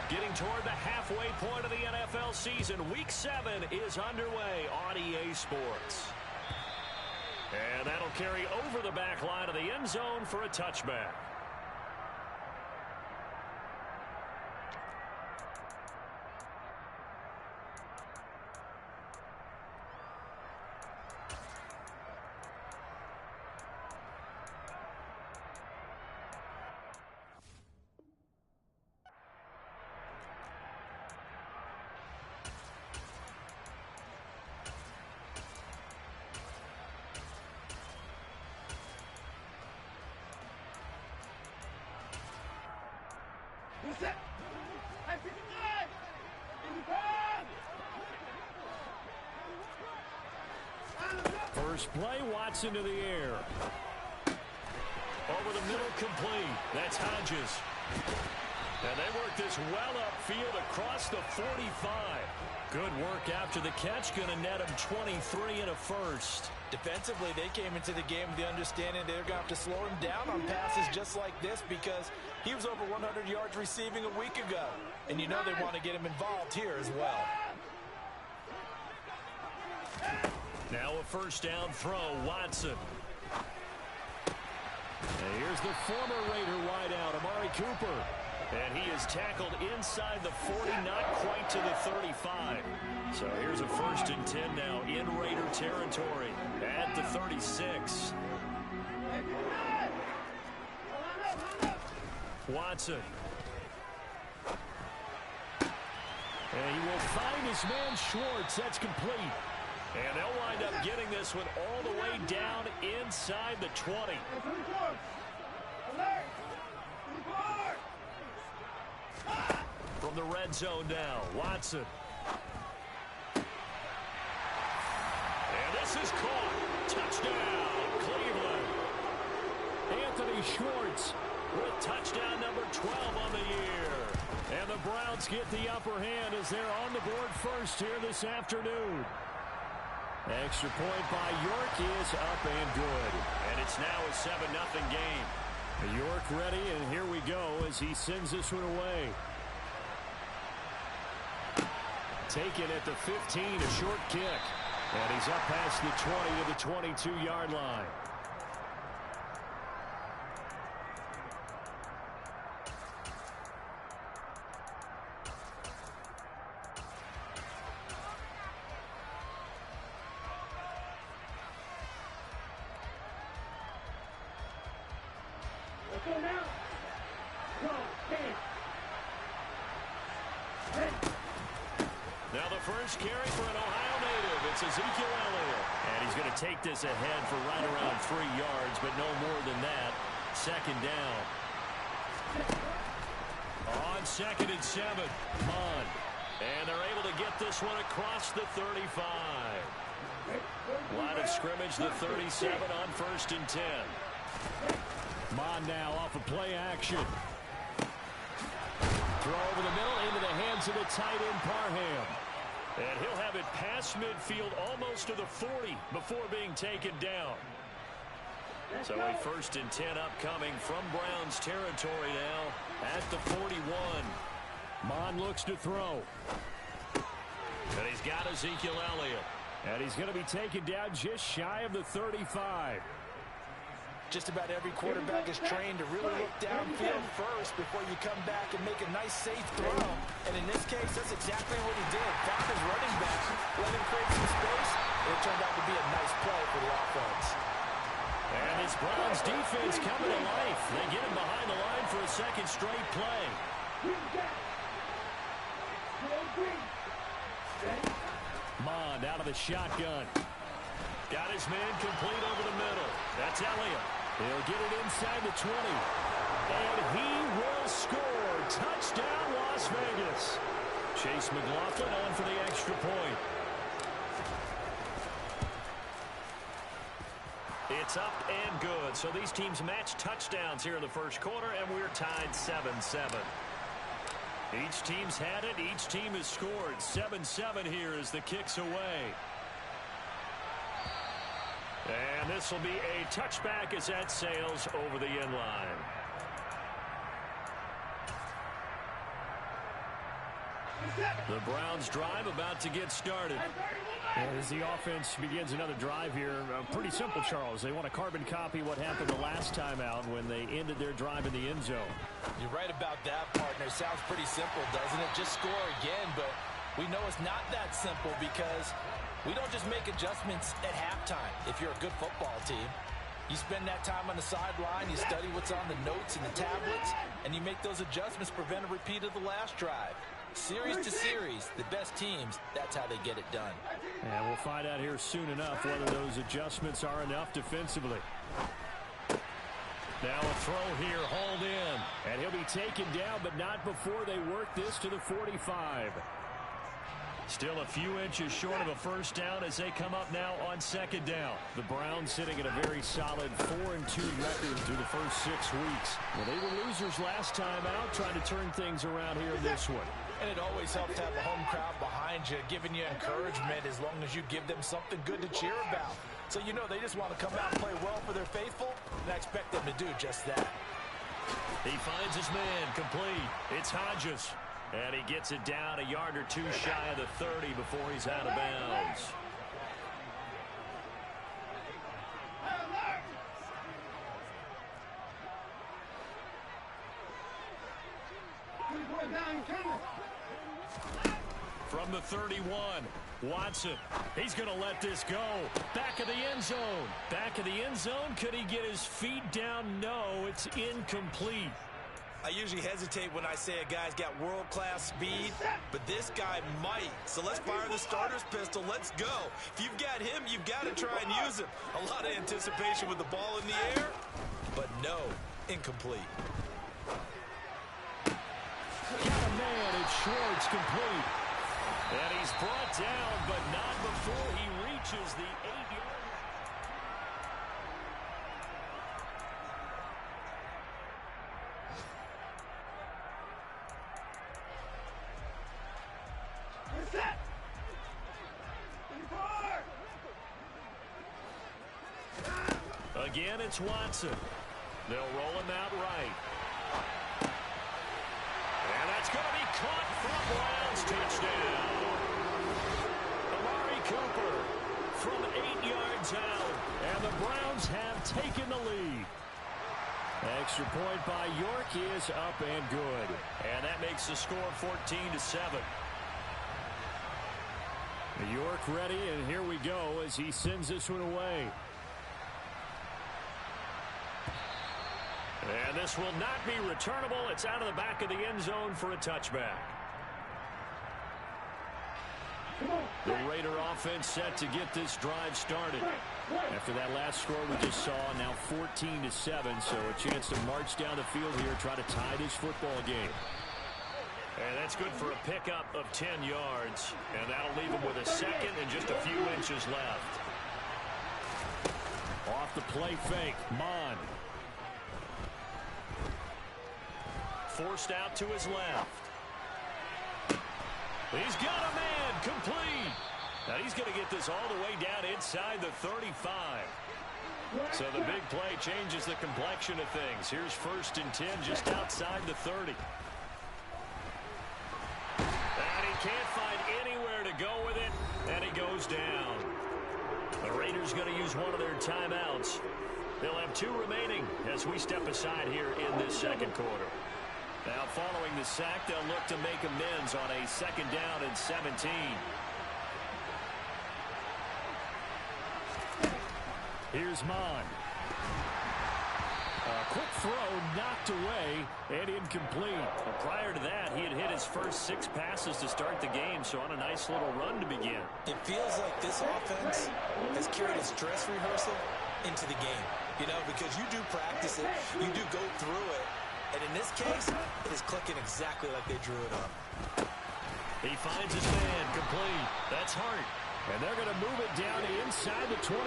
Getting toward the halfway point of the NFL season. Week 7 is underway on EA Sports. And that'll carry over the back line of the end zone for a touchback. First play, Watson to the air. Over the middle, complete. That's Hodges. And they work this well upfield across the 45. Good work after the catch. Going to net him 23 and a first. Defensively, they came into the game with the understanding they're going to have to slow him down on passes just like this because he was over 100 yards receiving a week ago. And you know they want to get him involved here as well. Now a first down throw, Watson. And here's the former Raider wideout, Amari Cooper. And he is tackled inside the 40, not quite to the 35. So here's a first and 10 now in Raider territory at the 36. Watson. And he will find his man Schwartz. That's complete. And they'll wind up getting this one all the way down inside the 20. From the red zone now, Watson. And this is caught. Touchdown, Cleveland. Anthony Schwartz with touchdown number 12 on the year. And the Browns get the upper hand as they're on the board first here this afternoon. Extra point by York is up and good. And it's now a 7-0 game. York ready, and here we go as he sends this one away. Taken at the 15, a short kick. And he's up past the 20 to the 22-yard line. Now the first carry for an Ohio native. It's Ezekiel Elliott. And he's going to take this ahead for right around 3 yards, but no more than that. Second down. On 2nd and 7, Mond. And they're able to get this one across the 35. Line of scrimmage, the 37 on 1st and 10. Mond now off of play action. Throw over the middle into the hands of the tight end, Parham. And he'll have it past midfield almost to the 40 before being taken down. So a 1st and 10 upcoming from Browns territory now at the 41. Mond looks to throw. And he's got Ezekiel Elliott. And he's going to be taken down just shy of the 35. Just about every quarterback is trained to really look downfield first before you come back and make a nice, safe throw. And in this case, that's exactly what he did. Found his running back, let him create some space, and it turned out to be a nice play for the offense. And this Browns defense coming to life. They get him behind the line for a second straight play. Mond out of the shotgun. Got his man complete over the middle. That's Elliott. He'll get it inside the 20. And he will score. Touchdown, Las Vegas. Chase McLaughlin on for the extra point. It's up and good. So these teams match touchdowns here in the first quarter, and we're tied 7-7. Each team's had it. Each team has scored. 7-7 here as the kick's away. And this will be a touchback as that sails over the end line. The Browns drive about to get started. As the offense begins another drive here, pretty simple, Charles. They want to carbon copy what happened the last time out when they ended their drive in the end zone. You're right about that, partner. Sounds pretty simple, doesn't it? Just score again, but we know it's not that simple because we don't just make adjustments at halftime if you're a good football team. You spend that time on the sideline, you study what's on the notes and the tablets, and you make those adjustments, prevent a repeat of the last drive. Series to series, the best teams, that's how they get it done. And we'll find out here soon enough whether those adjustments are enough defensively. Now a throw here, hauled in. And he'll be taken down, but not before they work this to the 45. Still a few inches short of a first down as they come up now on second down. The Browns sitting at a very solid 4-2 record through the first 6 weeks. Well, they were losers last time out, trying to turn things around here in this one. And it always helps to have a home crowd behind you, giving you encouragement as long as you give them something good to cheer about. So you know they just want to come out and play well for their faithful, and I expect them to do just that. He finds his man complete. It's Hodges. And he gets it down a yard or two shy of the 30 before he's out of bounds. From the 31, Watson. He's going to let this go. Back of the end zone. Back of the end zone. Could he get his feet down? No, it's incomplete. I usually hesitate when I say a guy's got world-class speed, but this guy might. So let's fire the starter's pistol. Let's go. If you've got him, you've got to try and use him. A lot of anticipation with the ball in the air, but no, incomplete. Got a man, it's Schwartz, complete. And he's brought down, but not before he reaches the 8-yard. Again, it's Watson. They'll roll him out right. And that's going to be caught for a Browns touchdown. Amari Cooper from 8 yards out. And the Browns have taken the lead. Extra point by York is up and good. And that makes the score 14-7. York ready, and here we go as he sends this one away. And this will not be returnable. It's out of the back of the end zone for a touchback. The Raider offense set to get this drive started. After that last score we just saw, now 14-7, so a chance to march down the field here, try to tie this football game. And that's good for a pickup of 10 yards. And that'll leave him with a second and just a few inches left. Off the play fake, Mon. Forced out to his left. He's got a man, complete. Now he's going to get this all the way down inside the 35. So the big play changes the complexion of things. Here's 1st and 10 just outside the 30. And he can't find anywhere to go with it, and he goes down. The Raiders going to use one of their timeouts. They'll have 2 remaining as we step aside here in this second quarter. Now following the sack, they'll look to make amends on a 2nd down and 17. Here's Mon. A quick throw knocked away and incomplete. Well, prior to that, he had hit his first 6 passes to start the game, so on a nice little run to begin. It feels like this offense has carried its dress rehearsal into the game, you know, because you do practice it, you do go through it, and in this case, it is clicking exactly like they drew it up. He finds his man, complete. That's Hart. And they're going to move it down to inside the 25.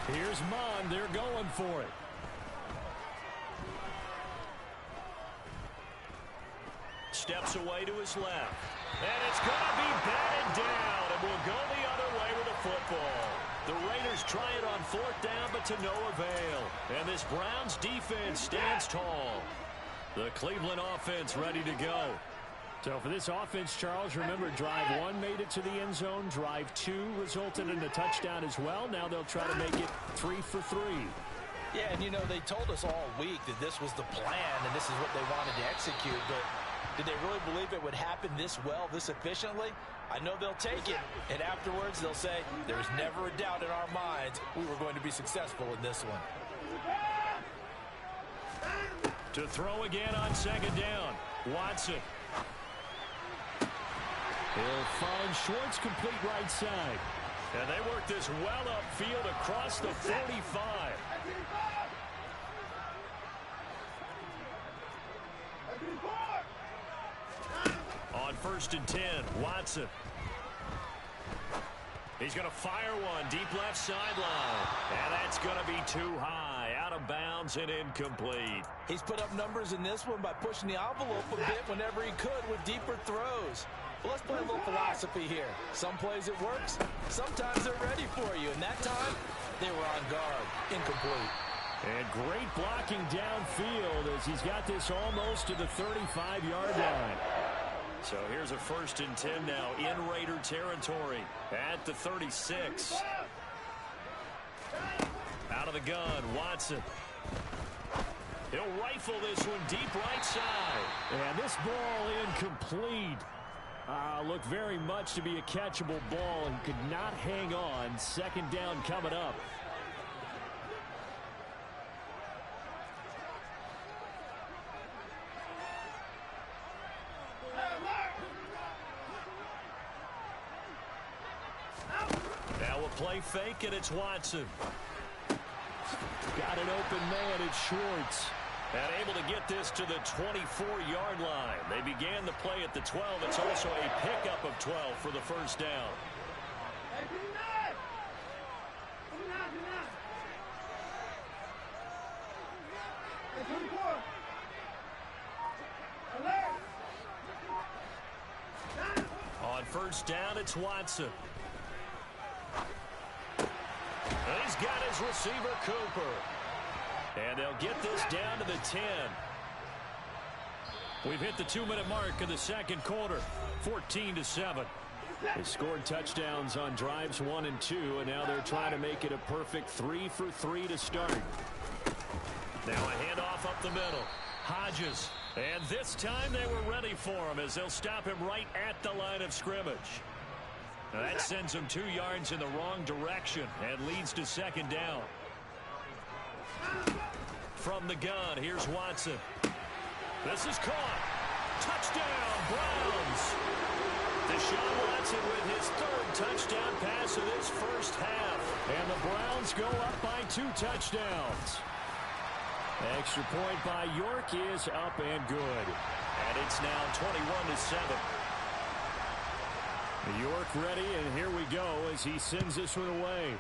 Here's Mon. They're going for it. Steps away to his left. And it's going to be batted down, and will go the other way with the football. The Raiders try it fourth down, but to no avail. And this Browns defense stands tall. The Cleveland offense ready to go. So for this offense, Charles, remember, drive 1 made it to the end zone. Drive 2 resulted in a touchdown as well. Now they'll try to make it 3 for 3. Yeah, and you know, they told us all week that this was the plan and this is what they wanted to execute, but did they really believe it would happen this well, this efficiently? I know they'll take it, and afterwards they'll say, there's never a doubt in our minds we were going to be successful in this one. To throw again on second down, Watson. He'll find Schwartz complete right side. And they work this well upfield across the 45. On 1st and 10, Watson. He's going to fire one deep left sideline. And that's going to be too high, out of bounds and incomplete. He's put up numbers in this one by pushing the envelope a bit whenever he could with deeper throws. But let's play a little philosophy here. Some plays it works, sometimes they're ready for you. And that time, they were on guard. Incomplete. And great blocking downfield as he's got this almost to the 35-yard line. So here's a 1st and 10 now in Raider territory at the 36. Out of the gun, Watson. He'll rifle this one deep right side. And this ball incomplete. Looked very much to be a catchable ball and could not hang on. 2nd down coming up. Now a play fake, and it's Watson. Got an open man, it's Schwartz. And able to get this to the 24-yard line. They began the play at the 12. It's also a pickup of 12 for the 1st down. On 1st down, it's Watson. And he's got his receiver, Cooper. And they'll get this down to the 10. We've hit the 2-minute mark in the 2nd quarter. 14-7. They scored touchdowns on drives 1 and 2, and now they're trying to make it a perfect 3 for 3 to start. Now a handoff up the middle. Hodges. And this time they were ready for him as they'll stop him right at the line of scrimmage. Now that sends him 2 yards in the wrong direction and leads to 2nd down. From the gun, here's Watson. This is caught. Touchdown, Browns. Deshaun Watson with his 3rd touchdown pass of this 1st half. And the Browns go up by 2 touchdowns. Extra point by York is up and good. And it's now 21-7. York ready, and here we go as he sends this one away.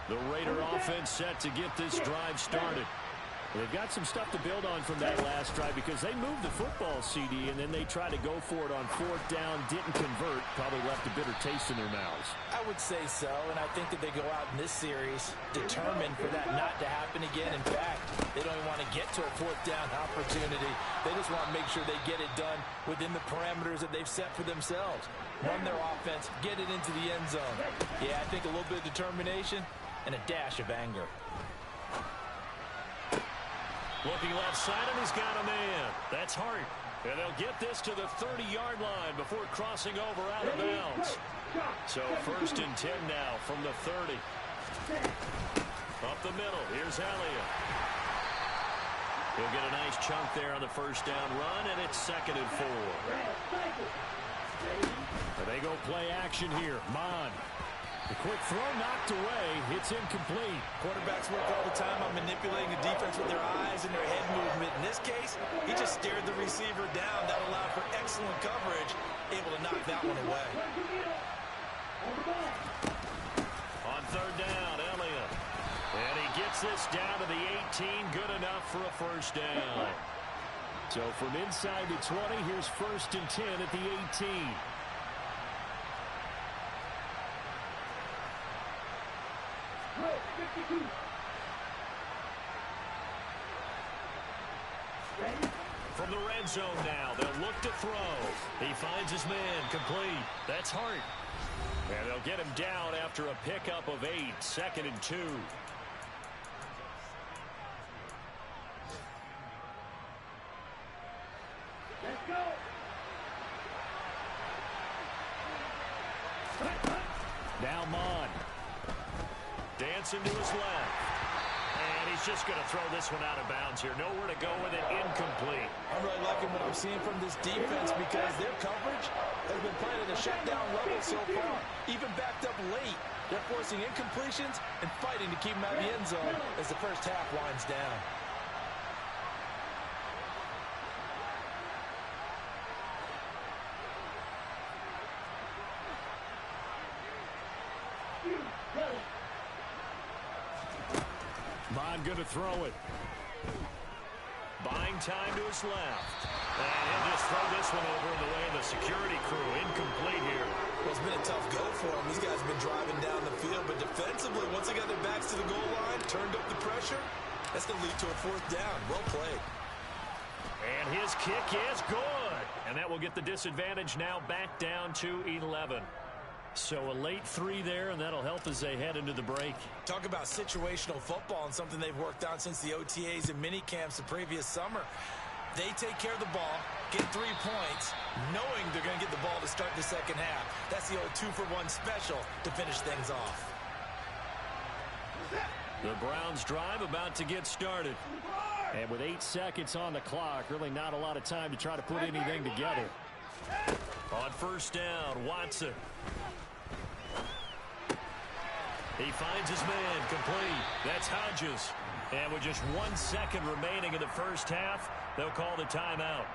The Raider offense set to get this drive started. They've got some stuff to build on from that last drive because they moved the football, CD, and then they tried to go for it on 4th down, didn't convert, probably left a bitter taste in their mouths. I would say so, and I think that they go out in this series determined for that not to happen again. In fact, they don't even want to get to a 4th down opportunity. They just want to make sure they get it done within the parameters that they've set for themselves. Run their offense, get it into the end zone. Yeah, I think a little bit of determination and a dash of anger. Looking left side, and he's got a man. That's Hart. And they'll get this to the 30-yard line before crossing over out of bounds. So 1st and 10 now from the 30. Up the middle, here's Elliott. He'll get a nice chunk there on the 1st down run, and it's 2nd and 4. They go play action here. Mon. The quick throw knocked away. It's incomplete. Quarterbacks work all the time on manipulating the defense with their eyes and their head movement. In this case, he just stared the receiver down. That allowed for excellent coverage, able to knock that one away. On 3rd down, Elliott. And he gets this down to the 18. Good enough for a 1st down. So from inside the 20, here's 1st and 10 at the 18. From the red zone now, they'll look to throw. He finds his man, complete. That's Hart. And they'll get him down after a pickup of 8, 2nd and 2. Let's go. Now Mon. Dancing to his left. And he's just going to throw this one out of bounds here. Nowhere to go with it. Incomplete. I'm really liking what I'm seeing from this defense because their coverage has been playing at a shutdown level so far. Even backed up late, they're forcing incompletions and fighting to keep them out of the end zone as the first half winds down. Bond going to throw it. Buying time to his left. And he'll just throw this one over in the way of the security crew. Incomplete here. Well, it's been a tough go for them. These guys have been driving down the field, but defensively, once they got their backs to the goal line, turned up the pressure, that's going to lead to a 4th down. Well played. And his kick is good. And that will get the disadvantage now back down to 11. So a late 3 there, and that'll help as they head into the break. Talk about situational football and something they've worked on since the OTAs and mini camps the previous summer. They take care of the ball, get 3 points, knowing they're going to get the ball to start the second half. That's the old 2-for-1 special to finish things off. The Browns drive about to get started. And with 8 seconds on the clock, really not a lot of time to try to put anything together. On 1st down, Watson. He finds his man, complete. That's Hodges. And with just 1 second remaining in the first half, they'll call the timeout.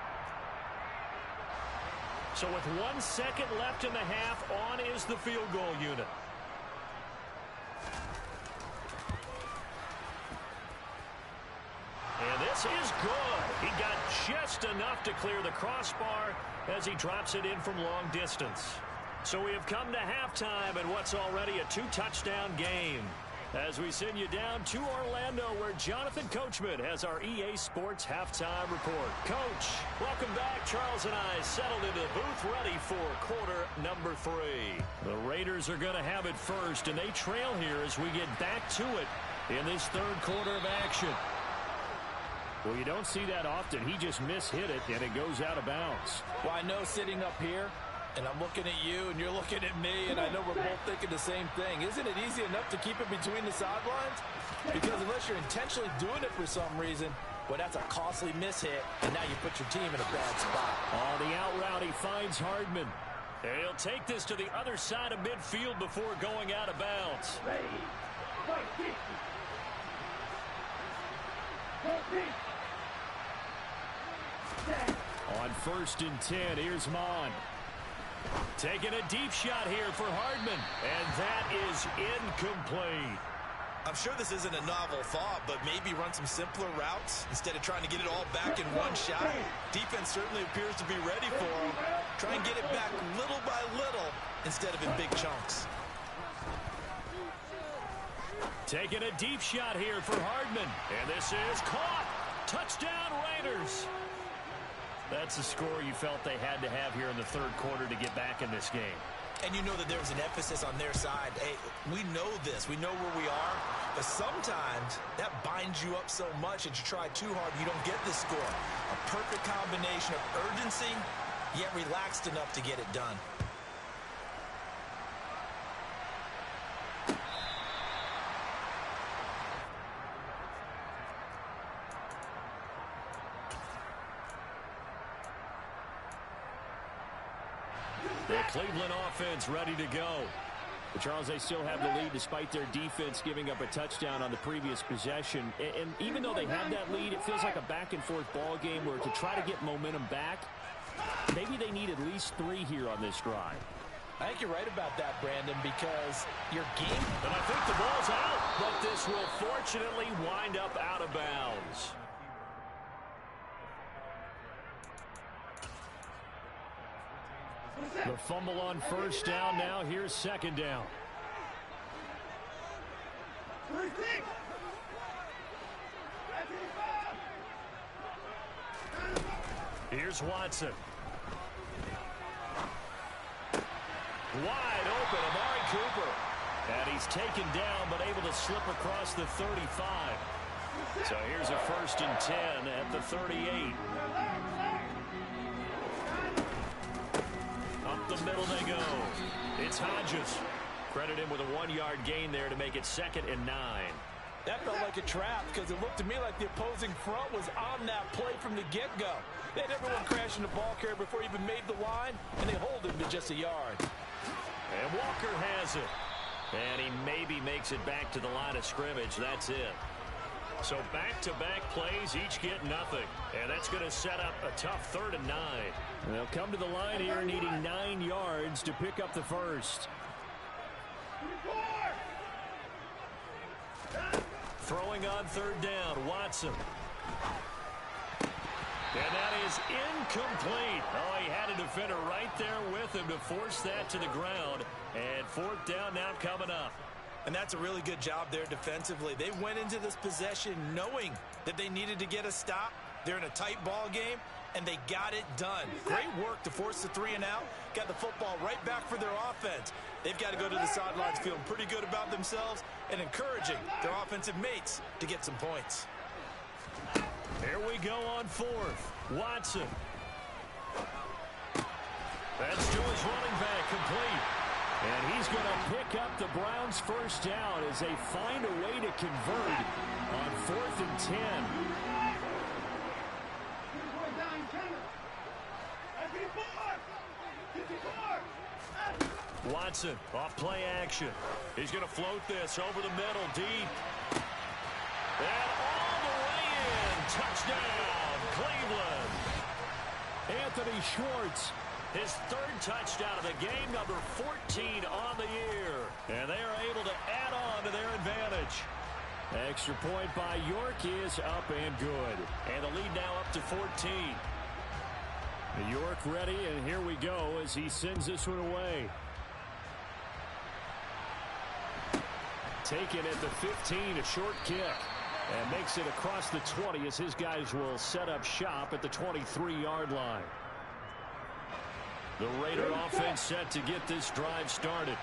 So with 1 second left in the half, on is the field goal unit. And this is good. He got just enough to clear the crossbar as he drops it in from long distance. So we have come to halftime in what's already a 2-touchdown game. As we send you down to Orlando, where Jonathan Coachman has our EA Sports Halftime Report. Coach, welcome back. Charles and I settled into the booth, ready for quarter number 3. The Raiders are going to have it first, and they trail here as we get back to it in this 3rd quarter of action. Well, you don't see that often. He just mishit it, and it goes out of bounds. Well, I know sitting up here, and I'm looking at you, and you're looking at me, and I know we're both thinking the same thing. Isn't it easy enough to keep it between the sidelines? Because unless you're intentionally doing it for some reason, well, that's a costly mishit, and now you put your team in a bad spot. On the out route, he finds Hardman. And he'll take this to the other side of midfield before going out of bounds. On 1st and 10, here's Mon. Taking a deep shot here for Hardman, and that is incomplete. I'm sure this isn't a novel thought, but maybe run some simpler routes instead of trying to get it all back in one shot. Defense certainly appears to be ready for him. Try and get it back little by little instead of in big chunks. Taking a deep shot here for Hardman, and this is caught. Touchdown, Raiders. That's the score you felt they had to have here in the 3rd quarter to get back in this game. And you know that there was an emphasis on their side. Hey, we know this. We know where we are. But sometimes that binds you up so much that you try too hard, you don't get the score. A perfect combination of urgency, yet relaxed enough to get it done. The Cleveland offense ready to go. But Charles, they still have the lead despite their defense giving up a touchdown on the previous possession. And even though they have that lead, it feels like a back-and-forth ball game where to try to get momentum back, maybe they need at least 3 here on this drive. I think you're right about that, Brandon, because your game... And I think the ball's out, but this will fortunately wind up out of bounds. The fumble on first down now. Here's second down. Here's Watson. Wide open, Amari Cooper. And he's taken down, but able to slip across the 35. So here's a 1st and 10 at the 38. Up the middle they go. It's Hodges. Credit him with a 1-yard gain there to make it 2nd and 9. That felt like a trap because it looked to me like the opposing front was on that play from the get-go. They had everyone crashing the ball carrier before he even made the line, and they hold him to just a yard. And Walker has it. And he maybe makes it back to the line of scrimmage. That's it. So back-to-back plays, each get nothing. And that's going to set up a tough 3rd and 9. And they'll come to the line here needing 9 yards to pick up the first. Throwing on 3rd down, Watson. And that is incomplete. Oh, he had a defender right there with him to force that to the ground. And 4th down now coming up. And that's a really good job there defensively. They went into this possession knowing that they needed to get a stop. They're in a tight ball game, and they got it done. Great work to force the 3 and out. Got the football right back for their offense. They've got to go to the sidelines feeling pretty good about themselves and encouraging their offensive mates to get some points. Here we go on 4th. Watson. That's to his running back, complete. And he's going to pick up the Browns' first down as they find a way to convert on 4th and 10. Watson off play action. He's going to float this over the middle, deep. And all the way in. Touchdown, Cleveland. Anthony Schwartz, his 3rd touchdown of the game, number 14 on the year. And they are able to add on to their advantage. Extra point by York is up and good. And the lead now up to 14. York ready, and here we go as he sends this one away. Taken at the 15, a short kick. And makes it across the 20 as his guys will set up shop at the 23-yard line. The Raider offense set to get this drive started.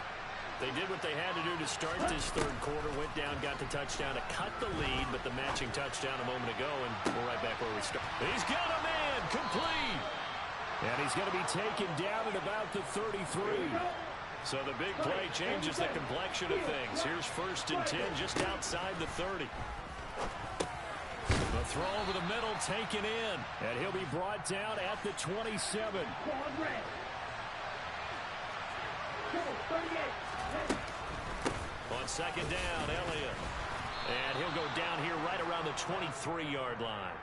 They did what they had to do to start this 3rd quarter. Went down, got the touchdown to cut the lead, but the matching touchdown a moment ago, and we're right back where we started. He's got a man, complete. And he's going to be taken down at about the 33. So the big play changes the complexion of things. Here's 1st and 10 just outside the 30. The throw over the middle taken in. And he'll be brought down at the 27. On 2nd down, Elliott. And he'll go down here right around the 23-yard line.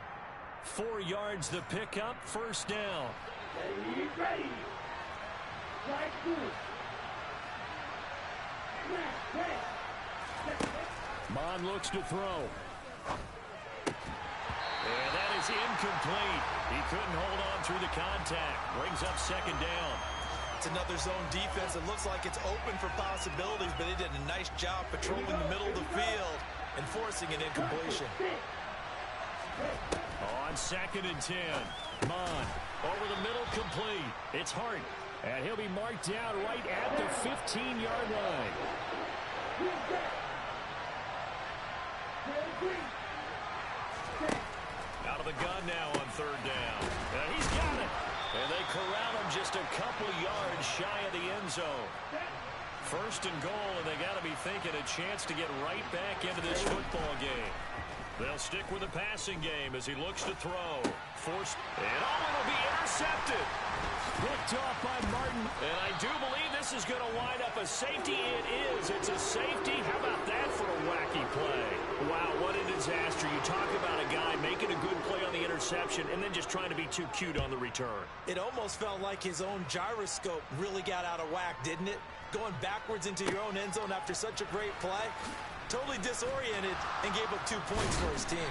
4 yards the pickup, 1st down. Ready. Mond looks to throw. And that is incomplete. He couldn't hold on through the contact. Brings up 2nd down. It's another zone defense. It looks like it's open for possibilities, but they did a nice job patrolling the middle of the field and forcing an incompletion. On 2nd and 10. Mond over the middle, complete. It's Hart. And he'll be marked down right at the 15-yard line. Out of the gun now on 3rd down. And he's got it. And they corral him just a couple yards shy of the end zone. 1st and goal, and they got to be thinking a chance to get right back into this football game. They'll stick with the passing game as he looks to throw. Forced, and it'll be intercepted. Picked off by Martin. And I do believe this is going to wind up a safety. It is. It's a safety. How about that for a wacky play? Wow, what a disaster. You talk about a guy making a good play on the interception and then just trying to be too cute on the return. It almost felt like his own gyroscope really got out of whack, didn't it? Going backwards into your own end zone after such a great play. Totally disoriented and gave up 2 points for his team.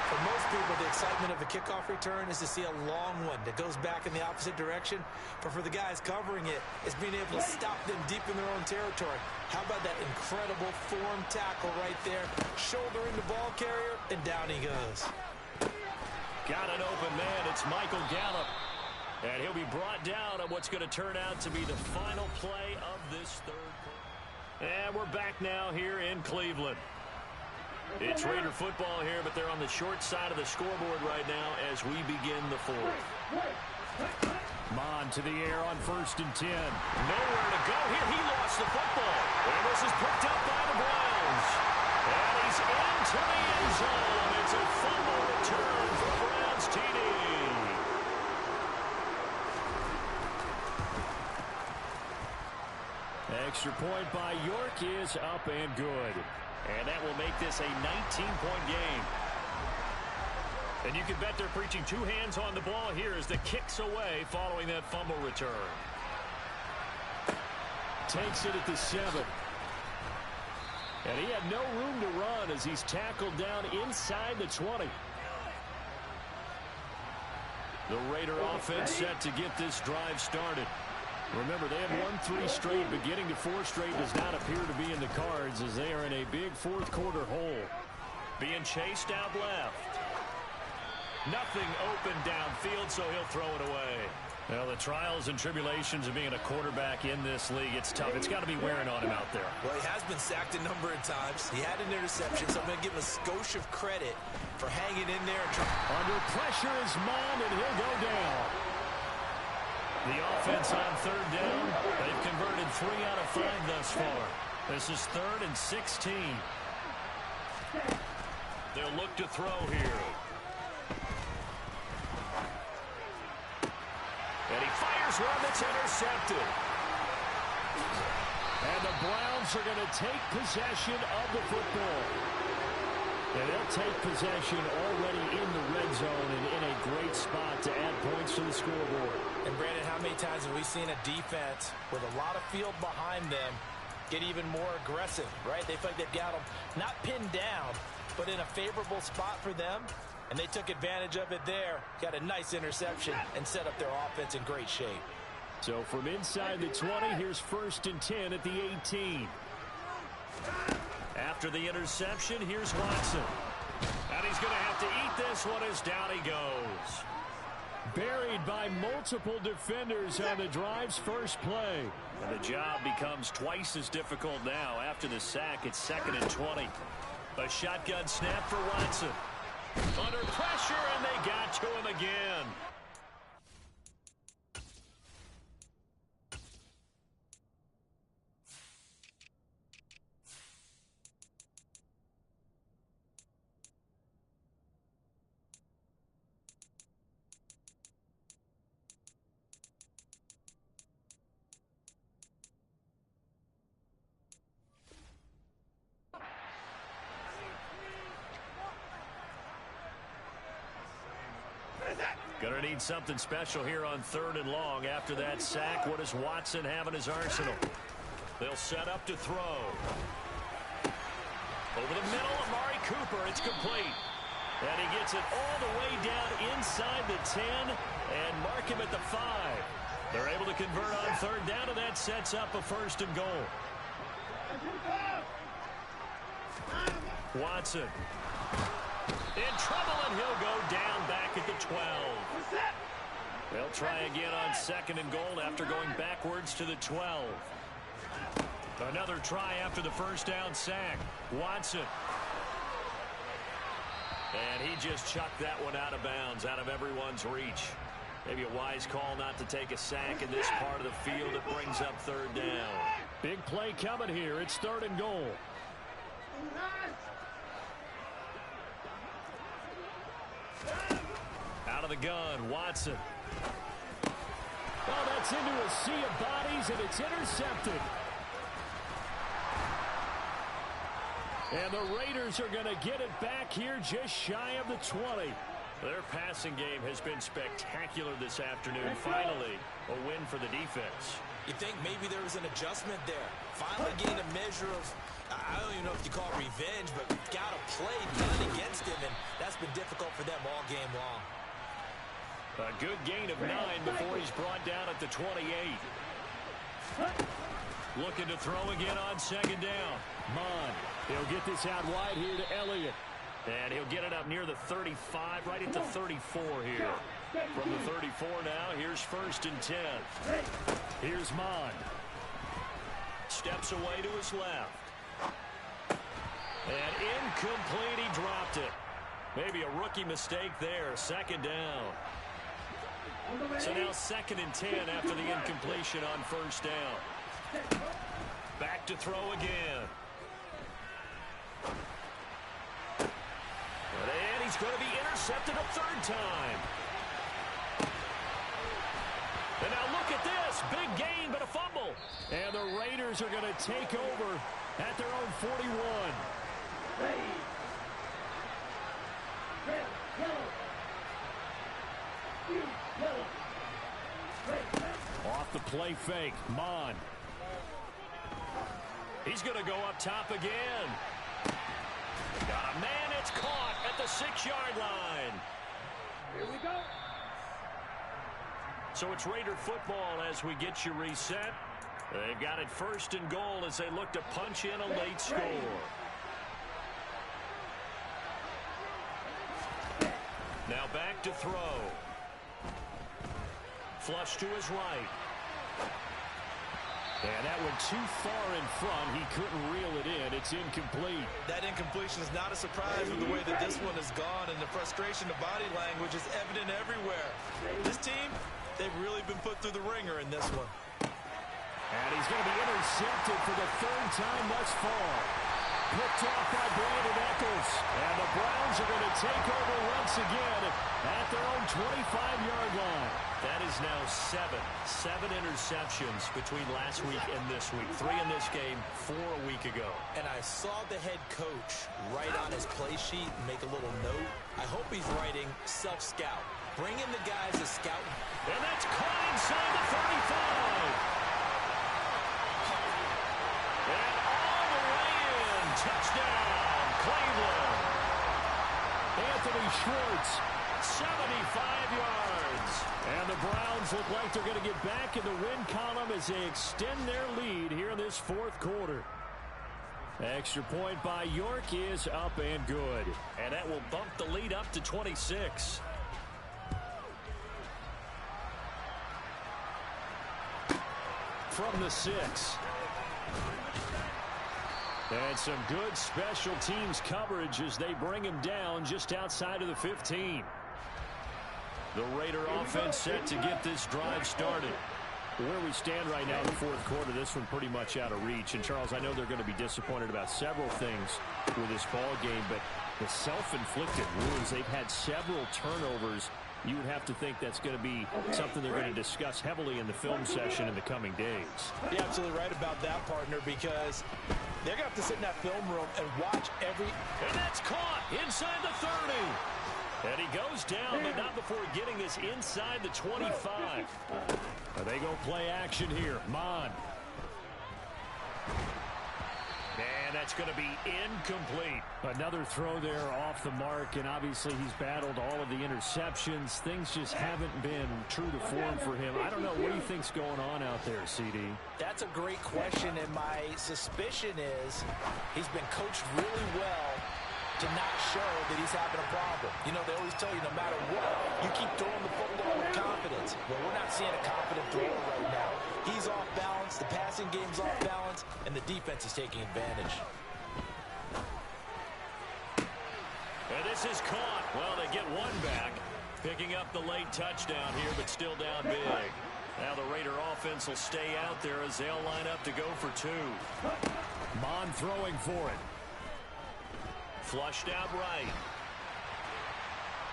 For most people, the excitement of a kickoff return is to see a long one that goes back in the opposite direction. But for the guys covering it, it's being able to stop them deep in their own territory. How about that incredible form tackle right there? Shoulder in the ball carrier, and down he goes. Got an open man. It's Michael Gallup. And he'll be brought down on what's going to turn out to be the final play of this third quarter. And we're back now here in Cleveland. It's Raider football here, but they're on the short side of the scoreboard right now as we begin the fourth. Mond to the air on 1st and 10. Nowhere to go here. He lost the football. And this is picked up by the Browns. And he's into the end zone. It's a fumble return for Browns TD. Extra point by York is up and good. And that will make this a 19-point game. And you can bet they're preaching two hands on the ball here as the kick's away following that fumble return. Takes it at the 7. And he had no room to run as he's tackled down inside the 20. The Raider offense set to get this drive started. Remember, they have won 3 straight, but getting to 4 straight does not appear to be in the cards as they are in a big fourth quarter hole. Being chased out left. Nothing open downfield, so he'll throw it away. Well, the trials and tribulations of being a quarterback in this league, it's tough. It's got to be wearing on him out there. Well, he has been sacked a number of times. He had an interception, so I'm going to give him a skosh of credit for hanging in there. Under pressure is Mond, and he'll go down. The offense on 3rd down. They've converted 3 out of 5 thus far. This is 3rd and 16. They'll look to throw here. And he fires one that's intercepted. And the Browns are going to take possession of the football. And they'll take possession already in the red zone and in a great spot to add points to the scoreboard. And Brandon, how many times have we seen a defense with a lot of field behind them get even more aggressive, right? They feel like they've got them not pinned down, but in a favorable spot for them. And they took advantage of it there. Got a nice interception and set up their offense in great shape. So from inside the 20, here's 1st and 10 at the 18. After the interception, here's Watson. And he's going to have to eat this one as down he goes. Buried by multiple defenders on the drive's first play. And the job becomes twice as difficult now. After the sack, it's 2nd and 20. A shotgun snap for Watson. Under pressure, and they got to him again. Gonna need something special here on 3rd and long. After that sack, what does Watson have in his arsenal? They'll set up to throw. Over the middle, Amari Cooper. It's complete. And he gets it all the way down inside the 10 and mark him at the 5. They're able to convert on 3rd down, and that sets up a 1st and goal. Watson. In trouble, and he'll go down back at the 12. They'll try again on 2nd and goal after going backwards to the 12. Another try after the 1st down sack. Watson. And he just chucked that one out of bounds, out of everyone's reach. Maybe a wise call not to take a sack in this part of the field. It brings up 3rd down. Big play coming here. It's 3rd and goal. Out of the gun, Watson. Oh, that's into a sea of bodies, and it's intercepted. And the Raiders are going to get it back here just shy of the 20. Their passing game has been spectacular this afternoon. Finally, a win for the defense. You think maybe there was an adjustment there. Finally getting a measure of, I don't even know if you call it revenge, but got a play done against him, and that's been difficult good gain of 9 before he's brought down at the 28. Looking to throw again on second down. Mond. He'll get this out wide here to Elliott. And he'll get it up near the 35, right at the 34 here. From the 34 now, here's 1st and 10. Here's Mond. Steps away to his left. And incomplete, he dropped it. Maybe a rookie mistake there, 2nd down. So now 2nd and 10 after the incompletion on 1st down. Back to throw again. And he's going to be intercepted a 3rd time. And now look at this. Big gain, but a fumble. And the Raiders are going to take over at their own 41. Off the play fake, Mond. He's going to go up top again. Got a man, it's caught at the 6-yard line. Here we go. So it's Raider football as we get you reset. They've got it 1st and goal as they look to punch in a late score. Now back to throw. Flush to his right. And that went too far in front. He couldn't reel it in. It's incomplete. That incompletion is not a surprise with the way that this one has gone, and the frustration of body language is evident everywhere. This team, they've really been put through the ringer in this one. And he's going to be intercepted for the 3rd time thus far. Picked off by Brandon Echols. And the Browns are going to take over once again at their own 25-yard line. That is now 7 interceptions between last week and this week. 3 in this game, 4 a week ago. And I saw the head coach write on his play sheet and make a little note. I hope he's writing self-scout. Bring in the guys to scout. And that's caught inside the 35. And all the way in. Touchdown, Cleveland. Anthony Schwartz, 75 yards. And the Browns look like they're going to get back in the win column as they extend their lead here in this 4th quarter. Extra point by York is up and good. And that will bump the lead up to 26. From the 6. And some good special teams coverage as they bring him down just outside of the 15. The Raider offense set to get this drive started. Where we stand right now in the 4th quarter, this one pretty much out of reach. And, Charles, I know they're going to be disappointed about several things with this ball game, but the self-inflicted wounds, they've had several turnovers. You would have to think that's going to be something they're going to discuss heavily in the film session in the coming days. You're absolutely right about that, partner, because they're going to have to sit in that film room and watch every... And that's caught inside the 30. And he goes down, but not before getting this inside the 25. They go play action here. Mond. And that's going to be incomplete. Another throw there off the mark, and obviously he's battled all of the interceptions. Things just haven't been true to form for him. I don't know. What do you think's going on out there, CD? That's a great question, and my suspicion is he's been coached really well to not show that he's having a problem. You know, they always tell you no matter what, you keep throwing the football with confidence. Well, we're not seeing a confident thrower right now. He's off balance, the passing game's off balance, and the defense is taking advantage. And this is caught. Well, they get one back, picking up the late touchdown here, but still down big. Now the Raider offense will stay out there as they'll line up to go for 2. Mond throwing for it. Flushed out right.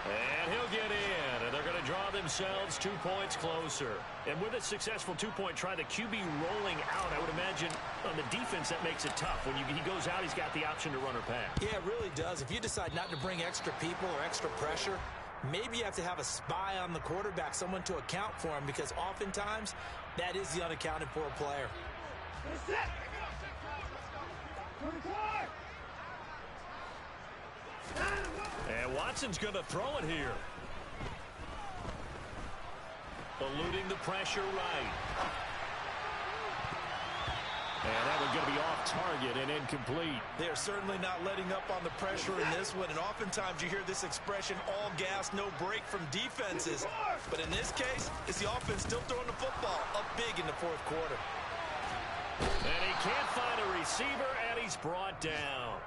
And he'll get in. And they're going to draw themselves 2 points closer. And with a successful 2-point try, the QB rolling out, I would imagine on the defense that makes it tough. When he goes out, he's got the option to run or pass. Yeah, it really does. If you decide not to bring extra people or extra pressure, maybe you have to have a spy on the quarterback, someone to account for him, because oftentimes that is the unaccounted for player. And Watson's going to throw it here. eluding the pressure right. And that one's going to be off target and incomplete. They're certainly not letting up on the pressure in this one, and oftentimes you hear this expression, all gas, no break from defenses. But in this case, it's the offense still throwing the football up big in the fourth quarter. And he can't find a receiver, and he's brought down.